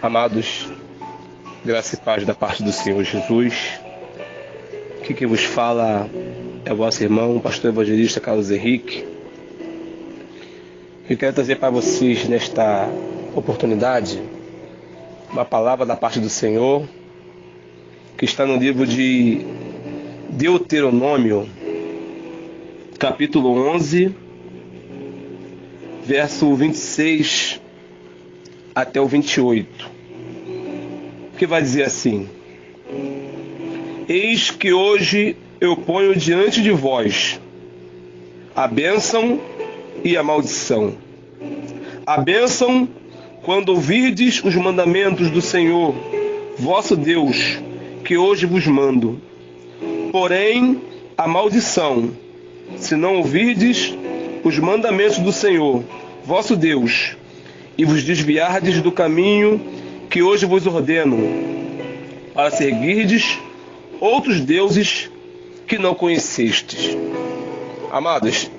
Amados, graça e paz da parte do Senhor Jesus. Aqui quem vos fala é o vosso irmão, o pastor evangelista Carlos Henrique. Eu quero trazer para vocês nesta oportunidade uma palavra da parte do Senhor que está no livro de Deuteronômio, capítulo 11, verso 26 até o 28, que vai dizer assim: Eis que hoje eu ponho diante de vós a bênção e a maldição. A bênção, quando ouvirdes os mandamentos do Senhor, vosso Deus, que hoje vos mando. Porém, a maldição, se não ouvirdes os mandamentos do Senhor, vosso Deus, e vos desviardes do caminho que hoje vos ordeno, para seguirdes outros deuses que não conhecestes. Amados,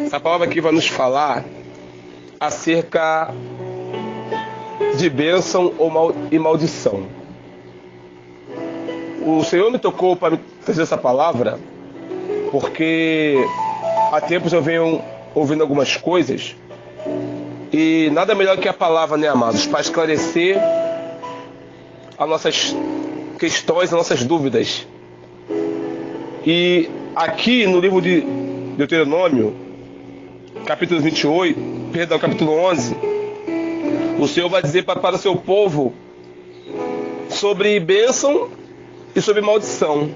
essa palavra aqui vai nos falar acerca de bênção e maldição. O Senhor me tocou para me trazer essa palavra porque há tempos eu venho ouvindo algumas coisas e nada melhor que a palavra, né, amados, para esclarecer as nossas questões, as nossas dúvidas. E aqui no livro de Deuteronômio, capítulo 11, o Senhor vai dizer para o seu povo sobre bênção e sobre maldição.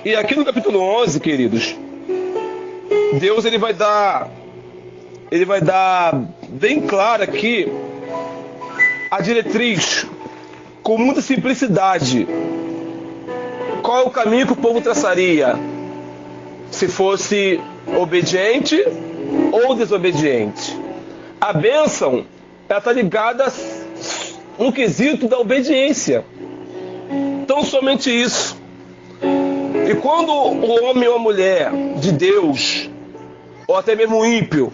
E aqui no capítulo 11, queridos, Deus ele vai dar bem claro aqui a diretriz, com muita simplicidade. Qual é o caminho que o povo traçaria se fosse obediente ou desobediente? A bênção está ligada no quesito da obediência. Tão somente isso. E quando o homem ou a mulher de Deus, ou até mesmo o ímpio,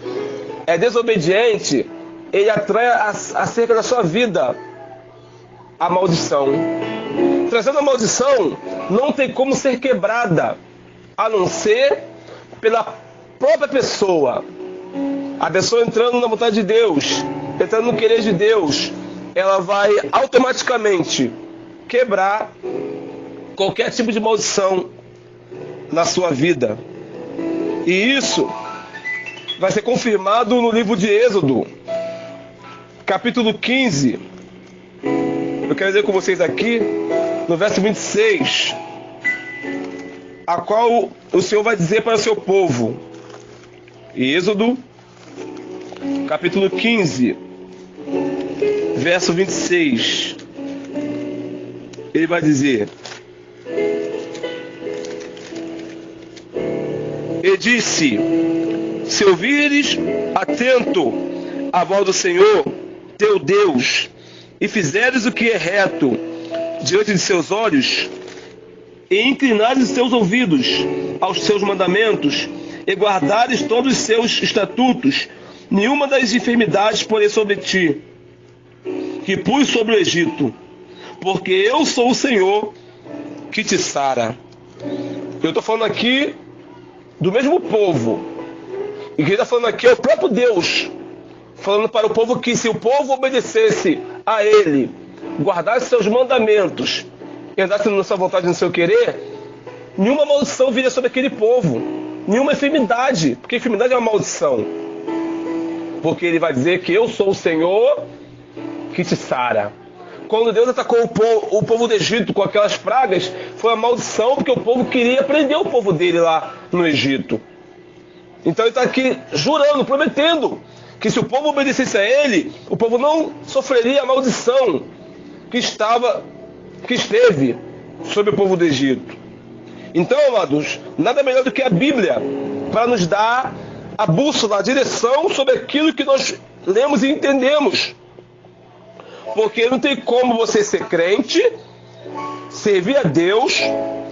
é desobediente, ele atrai acerca da sua vida a maldição. Trazendo a maldição, não tem como ser quebrada, a não ser pela própria pessoa. A pessoa entrando na vontade de Deus, entrando no querer de Deus, ela vai automaticamente quebrar qualquer tipo de maldição na sua vida. E isso vai ser confirmado no livro de Êxodo, capítulo 15. Eu quero dizer com vocês aqui, no verso 26, a qual o Senhor vai dizer para o seu povo. Êxodo, capítulo 15, verso 26. Ele vai dizer: E disse: Se ouvires atento a voz do Senhor, teu Deus, e fizeres o que é reto diante de seus olhos, e inclinares os teus ouvidos aos seus mandamentos, e guardares todos os seus estatutos, nenhuma das enfermidades porei sobre ti, que pus sobre o Egito, porque eu sou o Senhor que te sara. Eu estou falando aqui do mesmo povo, e quem está falando aqui é o próprio Deus, falando para o povo que se o povo obedecesse a Ele, guardasse seus mandamentos, e andasse na sua vontade e no seu querer, nenhuma maldição viria sobre aquele povo, nenhuma enfermidade, porque enfermidade é uma maldição. Porque Ele vai dizer que eu sou o Senhor que te sara. Quando Deus atacou o povo do Egito com aquelas pragas, foi uma maldição, porque o povo queria prender o povo dele lá no Egito. Então ele está aqui jurando, prometendo, que se o povo obedecesse a ele, o povo não sofreria a maldição que esteve sobre o povo do Egito. Então, amados, nada melhor do que a Bíblia para nos dar a bússola, a direção sobre aquilo que nós lemos e entendemos. Porque não tem como você ser crente, servir a Deus,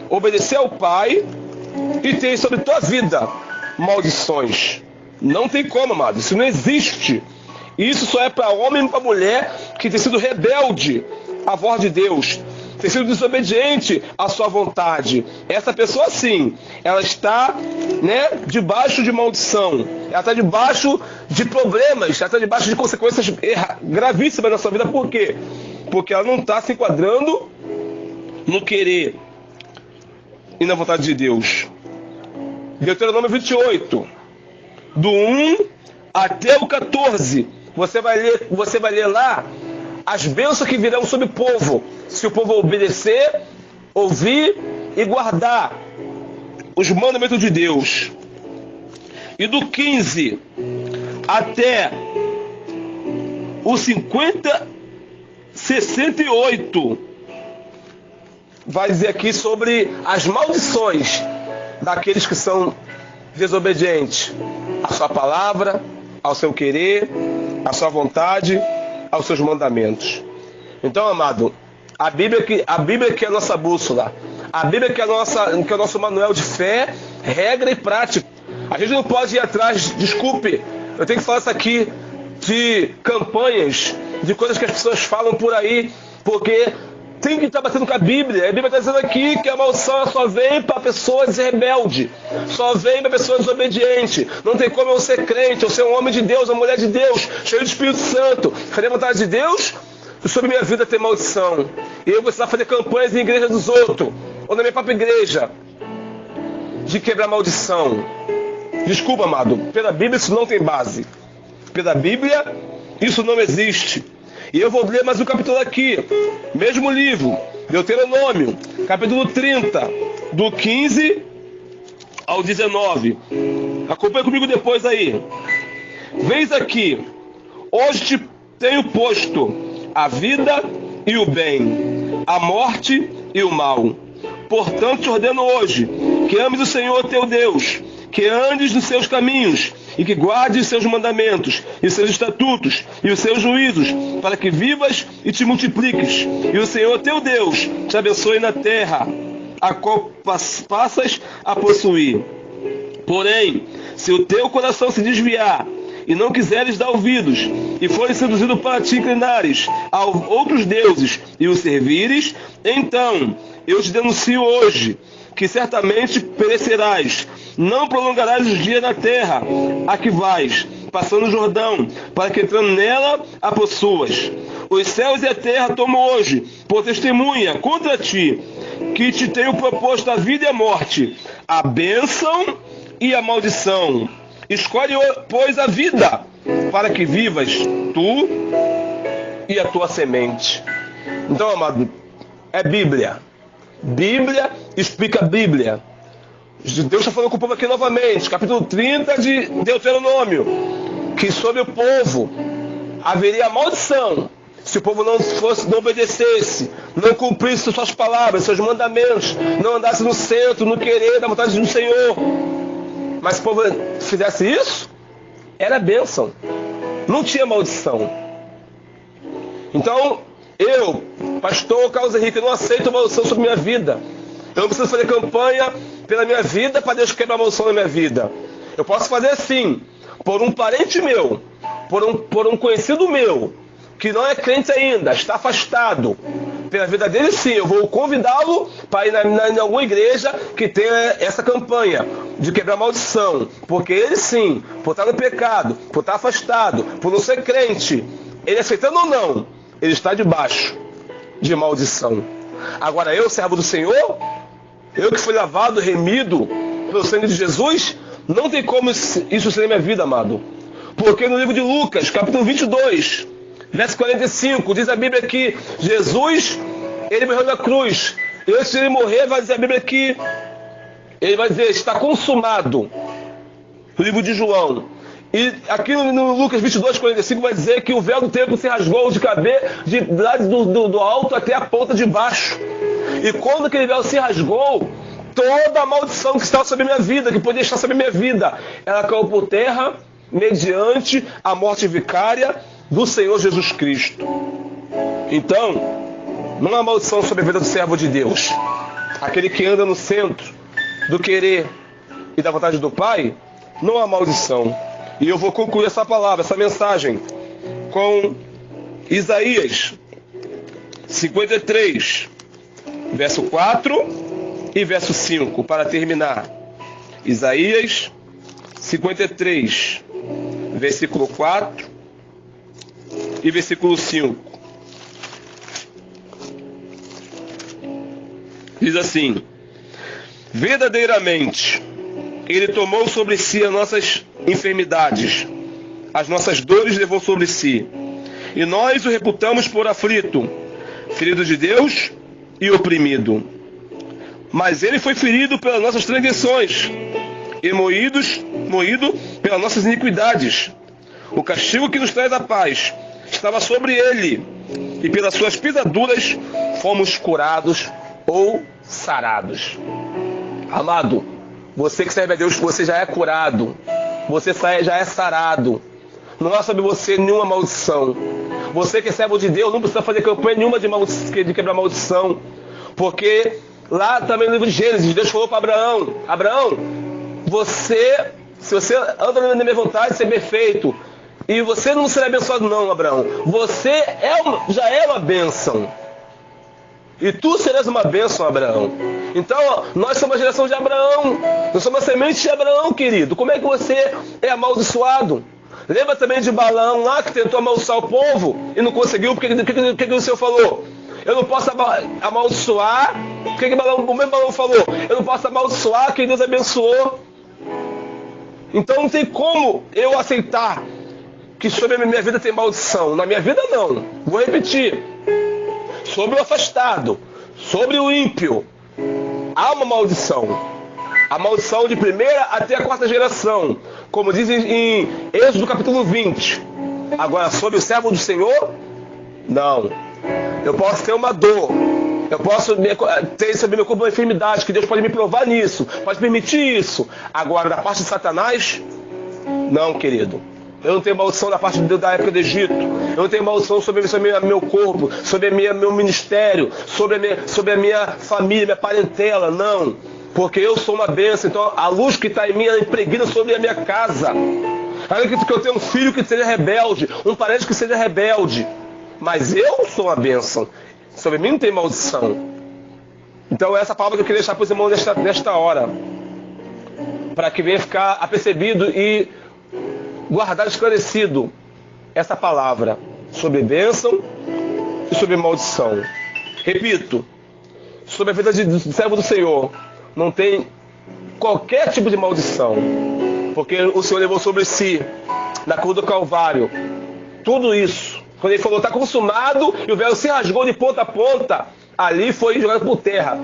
obedecer ao Pai e ter sobre tua vida maldições. Não tem como, amado. Isso não existe. Isso só é para homem e para mulher que tem sido rebelde à voz de Deus, tem sido desobediente à sua vontade, essa pessoa sim, ela está, debaixo de maldição, ela está debaixo de problemas, ela está debaixo de consequências gravíssimas na sua vida. Por quê? Porque ela não está se enquadrando no querer e na vontade de Deus. Deuteronômio 28, do 1 até o 14, você vai ler lá as bênçãos que virão sobre o povo, se o povo obedecer, ouvir e guardar os mandamentos de Deus. E do 15 até o 68, vai dizer aqui sobre as maldições daqueles que são desobedientes à sua palavra, ao seu querer, à sua vontade, aos seus mandamentos. Então, amado, a Bíblia que é a nossa bússola, a Bíblia que é o nosso manual de fé, regra e prática. A gente não pode ir atrás, desculpe, eu tenho que falar isso aqui, de campanhas, de coisas que as pessoas falam por aí, porque tem que estar batendo com a Bíblia. A Bíblia está dizendo aqui que a maldição só vem para pessoas rebeldes, só vem para pessoas desobedientes. Não tem como eu ser crente, eu ser um homem de Deus, uma mulher de Deus, cheio do Espírito Santo, fazer a vontade de Deus, e sobre minha vida ter maldição. E eu precisar fazer campanhas em igreja dos outros, ou na minha própria igreja, de quebrar maldição. Desculpa, amado, pela Bíblia isso não tem base. Pela Bíblia isso não existe. E eu vou ler mais um capítulo aqui, mesmo livro, Deuteronômio, capítulo 30, do 15 ao 19. Acompanhe comigo depois aí. Vês aqui, hoje te tenho posto a vida e o bem, a morte e o mal. Portanto, te ordeno hoje que ames o Senhor teu Deus, que andes nos seus caminhos, e que guardes os seus mandamentos, e os seus estatutos, e os seus juízos, para que vivas e te multipliques. E o Senhor teu Deus te abençoe na terra, a qual passas a possuir. Porém, se o teu coração se desviar, e não quiseres dar ouvidos, e fores seduzido para te inclinares a outros deuses, e os servires, então eu te denuncio hoje, que certamente perecerás. Não prolongarás os dias na terra a que vais, passando o Jordão, para que entrando nela a possuas. Os céus e a terra tomo hoje por testemunha contra ti, que te tenho proposto a vida e a morte, a bênção e a maldição. Escolhe, pois, a vida, para que vivas tu e a tua semente. Então, amado, é Bíblia. Bíblia explica a Bíblia. Deus está falando com o povo aqui novamente, capítulo 30 de Deuteronômio, que sobre o povo haveria maldição se o povo não obedecesse, não cumprisse suas palavras, seus mandamentos, não andasse no centro, no querer da vontade do Senhor. Mas se o povo fizesse isso, era bênção, não tinha maldição. Então, eu, pastor Carlos Henrique, não aceito maldição sobre minha vida. Eu não preciso fazer campanha pela minha vida para Deus quebrar a maldição na minha vida. Eu posso fazer sim, por um parente meu, por um conhecido meu, que não é crente ainda, está afastado. Pela vida dele sim, eu vou convidá-lo para ir em alguma igreja que tenha essa campanha de quebrar a maldição. Porque ele sim, por estar no pecado, por estar afastado, por não ser crente, ele aceitando ou não, ele está debaixo de maldição. Agora eu, servo do Senhor, eu que fui lavado, remido pelo sangue de Jesus, não tem como isso ser minha vida, amado. Porque no livro de Lucas, capítulo 22, verso 45, diz a Bíblia que Jesus, ele morreu na cruz. E antes de ele morrer, vai dizer a Bíblia que ele vai dizer, está consumado. No livro de João. E aqui no Lucas 22, 45 vai dizer que o véu do templo se rasgou de lá do alto até a ponta de baixo. E quando aquele véu se rasgou, toda a maldição que estava sobre a minha vida, que podia estar sobre a minha vida, ela caiu por terra mediante a morte vicária do Senhor Jesus Cristo. Então, não há maldição sobre a vida do servo de Deus. Aquele que anda no centro do querer e da vontade do Pai, não há maldição. E eu vou concluir essa palavra, essa mensagem, com Isaías 53, verso 4 e verso 5, para terminar. Isaías 53, versículo 4 e versículo 5. Diz assim: verdadeiramente, Ele tomou sobre si as nossas enfermidades, as nossas dores levou sobre si, e nós o reputamos por aflito, ferido de Deus e oprimido. Mas Ele foi ferido pelas nossas transgressões, e moído pelas nossas iniquidades. O castigo que nos traz a paz estava sobre Ele, e pelas suas pisaduras fomos curados ou sarados. Amado, você que serve a Deus, você já é curado, você já é sarado. Não há sobre você nenhuma maldição. Você que é servo de Deus não precisa fazer campanha nenhuma de quebrar maldição, porque lá também no livro de Gênesis, Deus falou para Abraão: Abraão, se você anda na minha vontade, ser perfeito, e você não será abençoado não, Abraão. Você já é uma bênção, e tu serás uma bênção, Abraão. Então, nós somos a geração de Abraão, nós somos a semente de Abraão, querido. Como é que você é amaldiçoado? Lembra também de Balaão lá, que tentou amaldiçoar o povo e não conseguiu, porque o que o Senhor falou? Eu não posso amaldiçoar. O que o mesmo Balaão falou? Eu não posso amaldiçoar quem Deus abençoou. Então não tem como eu aceitar que sobre a minha vida tem maldição. Na minha vida não. Vou repetir. Sobre o afastado, sobre o ímpio, há uma maldição. A maldição de primeira até a quarta geração, como diz em Êxodo capítulo 20. Agora, sobre o servo do Senhor, não. Eu posso ter uma dor, eu posso ter sobre meu corpo uma enfermidade, que Deus pode me provar nisso, pode permitir isso. Agora, da parte de Satanás, não, querido. Eu não tenho maldição da parte de Deus da época do Egito. Eu não tenho maldição sobre meu corpo, sobre meu ministério, sobre a minha família, minha parentela, não. Porque eu sou uma bênção, então a luz que está em mim é impregna sobre a minha casa. Ainda que eu tenha um filho que seja rebelde, um parente que seja rebelde, mas eu sou uma bênção. Sobre mim não tem maldição. Então essa palavra que eu queria deixar para os irmãos nesta hora, para que venha ficar apercebido e guardado, esclarecido essa palavra sobre bênção e sobre maldição. Repito, sobre a vida de servo do Senhor não tem qualquer tipo de maldição, porque o Senhor levou sobre si, na cruz do Calvário, tudo isso. Quando Ele falou, está consumado, e o véu se rasgou de ponta a ponta, ali foi jogado por terra.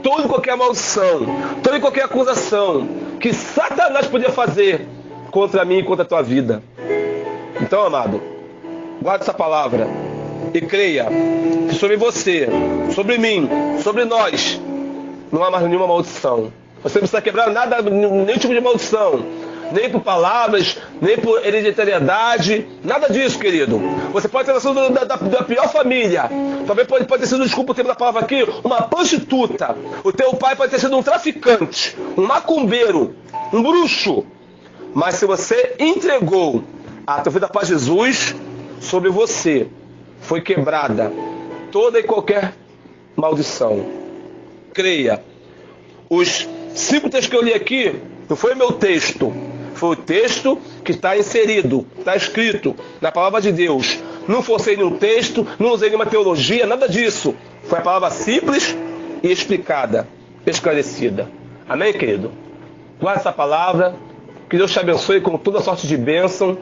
Toda e qualquer maldição, toda e qualquer acusação que Satanás podia fazer contra mim e contra a tua vida. Então, amado, guarde essa palavra e creia que sobre você, sobre mim, sobre nós, não há mais nenhuma maldição. Você não precisa quebrar nada, nenhum tipo de maldição, nem por palavras, nem por hereditariedade, nada disso, querido. Você pode ter nascido da pior família, talvez pode ter sido, desculpa o tempo da palavra aqui, uma prostituta. O teu pai pode ter sido um traficante, um macumbeiro, um bruxo. Mas se você entregou a tua vida para Jesus, sobre você foi quebrada toda e qualquer maldição. Creia. Os 5 textos que eu li aqui não foi meu texto, foi o texto que está inserido, está escrito na palavra de Deus. Não forcei nenhum texto, não usei nenhuma teologia, nada disso. Foi a palavra simples e explicada, esclarecida. Amém, querido? Guarde essa palavra. Que Deus te abençoe com toda sorte de bênção.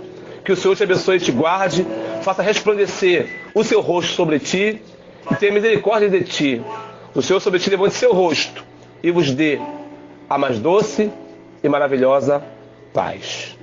Que o Senhor te abençoe e te guarde. Faça resplandecer o seu rosto sobre ti e tenha misericórdia de ti. O Senhor sobre ti levante seu rosto e vos dê a mais doce e maravilhosa paz.